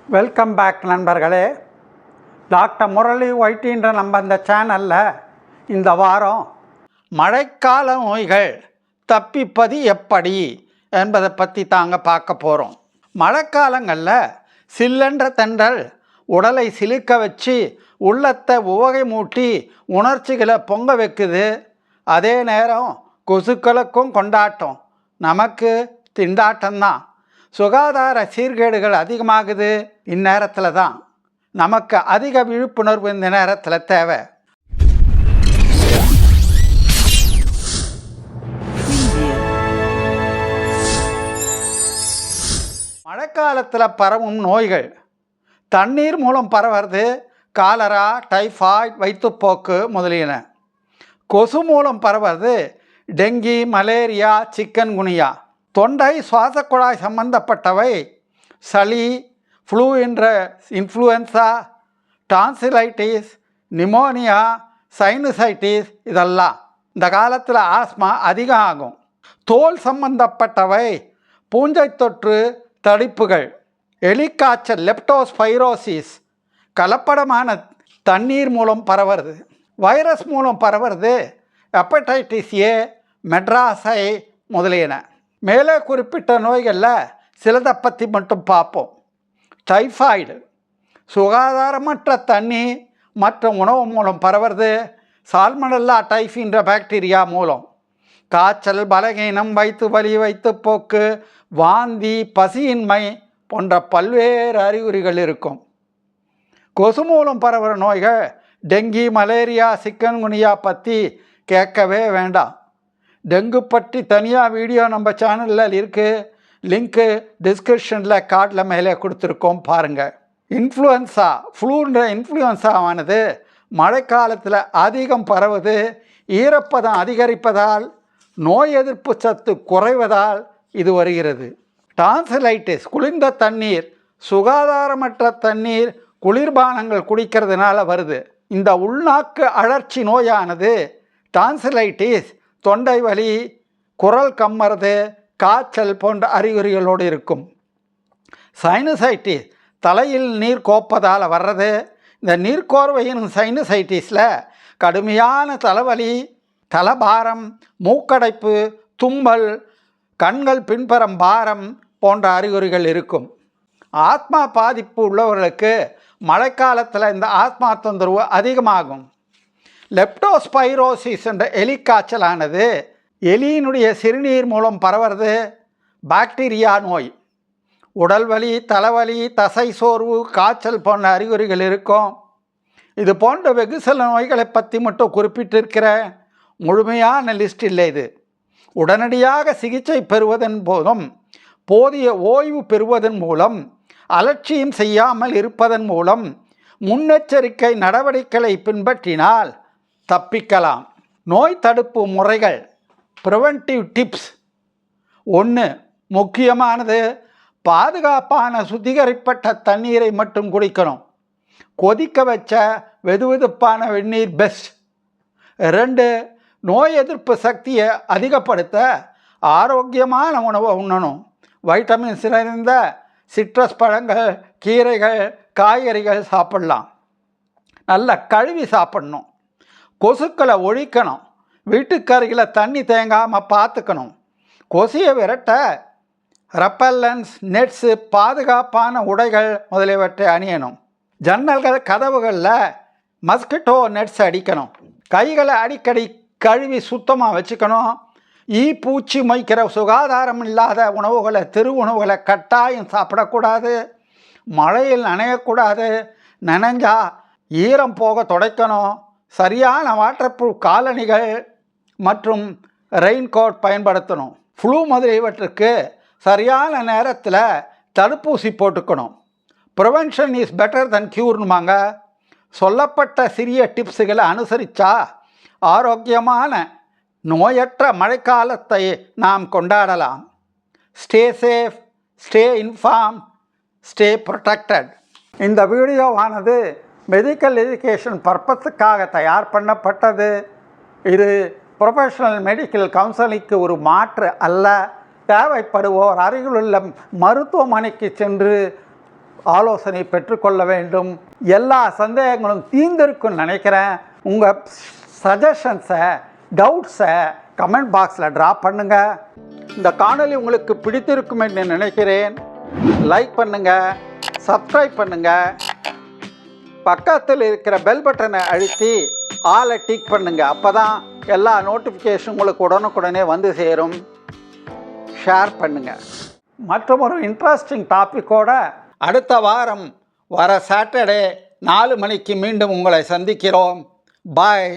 Welcome back நண்பர்களே. Doctor Murali ஒயிட்டின்ற நம்ம அந்த சேனலில் இந்த வாரம் மழைக்கால நோய்கள் தப்பிப்பது எப்படி என்பதை பற்றி தாங்க பார்க்க போகிறோம். மழைக்காலங்களில் சில்லென்ற தென்றல் உடலை சிலிர்க்க வச்சு உள்ளத்தை உவகை மூட்டி உணர்ச்சிகளை பொங்க வைக்குது. அதே நேரம் கொசுக்களுக்கும் கொண்டாட்டம், நமக்கு திண்டாட்டம்தான். சுகாதார சீர்கேடுகள் அதிகமாகுது. இந்நேரத்தில் தான் நமக்கு அதிக விழிப்புணர்வு இந்த நேரத்தில் தேவை. மழைக்காலத்தில் பரவும் நோய்கள் தண்ணீர் மூலம் பரவுறது காலரா, டைஃபாய்டு, வயிற்றுப்போக்கு முதலியன. கொசு மூலம் பரவுறது டெங்கி, மலேரியா, சிக்கன்குனியா. தொண்டை சுவாசக்குழாய் சம்பந்தப்பட்டவை சளி, ஃப்ளூ என்ற இன்ஃப்ளூயன்ஸா, டான்சிலைட்டிஸ், நிமோனியா, சைனசைட்டிஸ் இதெல்லாம். இந்த காலத்தில் ஆஸ்மா அதிகம் ஆகும். தோல் சம்பந்தப்பட்டவை பூஞ்சை தொற்று, தடிப்புகள், எலிக்காய்ச்சல், லெப்டோஸ்பைரோசிஸ், கலப்படமான தண்ணீர் மூலம் பரவுறது. வைரஸ் மூலம் பரவுறது ஹெப்படைட்டிஸ் ஏ, மெட்ராஸை முதலியன. மேலே குறிப்பிட்ட நோய்களில் சிலதை பற்றி மட்டும் பார்ப்போம். டைஃபாய்டு சுகாதாரமற்ற தண்ணி மற்றும் உணவு மூலம் பரவுறது. சால்மனெல்லா டைஃபின்ற பாக்டீரியா மூலம். காய்ச்சல், பலகீனம், வயிற்று வலி, வயிற்றுப்போக்கு, வாந்தி, பசியின்மை போன்ற பல்வேறு அறிகுறிகள் இருக்கும். கொசு மூலம் பரவுகிற நோய்கள் டெங்கி, மலேரியா, சிக்கன்குனியா பற்றி கேட்கவே வேண்டாம். டெங்கு பற்றி தனியாக வீடியோ நம்ம சேனலில் இருக்குது. லிங்க்கு டிஸ்கிரிப்ஷனில் கார்டில் மேலே கொடுத்துருக்கோம், பாருங்கள். இன்ஃப்ளூயன்ஸா, ஃப்ளூன்ற இன்ஃப்ளூயன்ஸாவானது மழைக்காலத்தில் அதிகம் பரவுது. ஈரப்பதம் அதிகரிப்பதால், நோய் எதிர்ப்பு சத்து குறைவதால் இது வருகிறது. டான்சிலைட்டிஸ் குளிர்ந்த தண்ணீர், சுகாதாரமற்ற தண்ணீர், குளிர்பானங்கள் குடிக்கிறதுனால வருது. இந்த உள்நாக்கு அழற்சி நோயானது டான்சிலைட்டிஸ் தொண்டை வலி, குரல் கம்மறது, காய்ச்சல் போன்ற அறிகுறிகளோடு இருக்கும். சைனசைட்டிஸ் தலையில் நீர் கோப்பதால் வர்றது. இந்த நீர்க்கோர்வையின் சைனசைட்டிஸில் கடுமையான தலைவலி, தலபாரம், மூக்கடைப்பு, தும்பல், கண்கள் பின்புறம் பாரம் போன்ற அறிகுறிகள் இருக்கும். ஆஸ்மா பாதிப்பு உள்ளவர்களுக்கு மழைக்காலத்தில் இந்த ஆஸ்மா தொந்தரவு அதிகமாகும். லெப்டோஸ்பைரோசிஸ் என்ற எலிக்காய்ச்சலானது எலியினுடைய சிறுநீர் மூலம் பரவுறது. பாக்டீரியா நோய். உடல் வலி, தலைவலி, தசை சோர்வு, காய்ச்சல் போன்ற அறிகுறிகள் இருக்கும். இது போன்ற வெகு சில நோய்களை பற்றி மட்டும் குறிப்பிட்டிருக்கிற முழுமையான லிஸ்ட் இல்லை இது. உடனடியாக சிகிச்சை பெறுவதன் போதும், போதிய ஓய்வு பெறுவதன் மூலம், அலட்சியம் செய்யாமல் இருப்பதன் மூலம், முன்னெச்சரிக்கை நடவடிக்கைகளை பின்பற்றினால் தப்பிக்கலாம். நோய் தடுப்பு முறைகள், ப்ரிவென்டிவ் டிப்ஸ். 1. முக்கியமானது, பாதுகாப்பான சுத்திகரிக்கப்பட்ட தண்ணீரை மட்டும் குடிக்கணும். கொதிக்க வச்ச வெதுவெதுப்பான வெந்நீர் பெஸ்ட். 2. நோய் எதிர்ப்பு சக்தியை அதிகப்படுத்த ஆரோக்கியமான உணவை உண்ணணும். வைட்டமின்ஸ் நிறைந்த சிட்ரஸ் பழங்கள், கீரைகள், காய்கறிகள் சாப்பிடலாம். நல்லா கழுவி சாப்பிடணும். கொசுக்களை ஒழிக்கணும். வீட்டுக்கருகில் தண்ணி தேங்காமல் பார்த்துக்கணும். கொசுயை விரட்ட ரெப்பல்லன்ஸ், நெட்ஸு, பாதுகாப்பான உடைகள் முதலியவற்றை அணியணும். ஜன்னல்கள், கதவுகளில் மஸ்கிட்டோ நெட்ஸ் அடிக்கணும். கைகளை அடிக்கடி கழுவி சுத்தமாக வச்சுக்கணும். பூச்சி மொய்க்கிற சுகாதாரம் இல்லாத உணவுகளை, தெரு உணவுகளை கட்டாயம் சாப்பிடக்கூடாது. மழையில் நனையக்கூடாது. நனைஞ்சா ஈரம் போக துடைக்கணும். சரியான வாட்டர் ப்ரூஃப் காலணிகள் மற்றும் ரெயின்கோட் பயன்படுத்தணும். ஃப்ளூ முதலியவற்றுக்கு சரியான நேரத்தில் தடுப்பூசி போட்டுக்கணும். ப்ரிவென்ஷன் இஸ் பெட்டர் தென் க்யூர்னுமாங்க. சொல்லப்பட்ட சிறிய டிப்ஸுகளை அனுசரித்தா ஆரோக்கியமான நோயற்ற மழைக்காலத்தை நாம் கொண்டாடலாம். Stay safe, stay inform, stay protected. இந்த வீடியோவானது மெடிக்கல் எஜுகேஷன் பர்பஸுக்காக தயார் பண்ணப்பட்டது. இது ப்ரொஃபஷனல் மெடிக்கல் கவுன்சிலிங்க்கு ஒரு மாற்று அல்ல. தேவைப்படுவோர் அருகிலுள்ள மருத்துவமனைக்கு சென்று ஆலோசனை பெற்றுக்கொள்ள வேண்டும். எல்லா சந்தேகங்களும் தீர்ந்திருக்குன்னு நினைக்கிறேன். உங்கள் சஜஷன்ஸை, டவுட்ஸை கமெண்ட் பாக்ஸில் ட்ராப் பண்ணுங்கள். இந்த காணொளி உங்களுக்கு பிடித்திருக்கும் என்று நினைக்கிறேன். லைக் பண்ணுங்கள், சப்ஸ்கிரைப் பண்ணுங்கள், பக்கத்தில் இருக்கிற பெல் பட்டனை அழுத்தி ஆலை டிக் பண்ணுங்கள். அப்போ தான் எல்லா நோட்டிஃபிகேஷன் உங்களுக்கு உடனுக்குடனே வந்து சேரும். ஷேர் பண்ணுங்கள். மற்றும் ஒரு இன்ட்ரெஸ்டிங் டாப்பிக்கோட அடுத்த வாரம் வர சாட்டர்டே 4 மணிக்கு மீண்டும் உங்களை சந்திக்கிறோம். பாய்.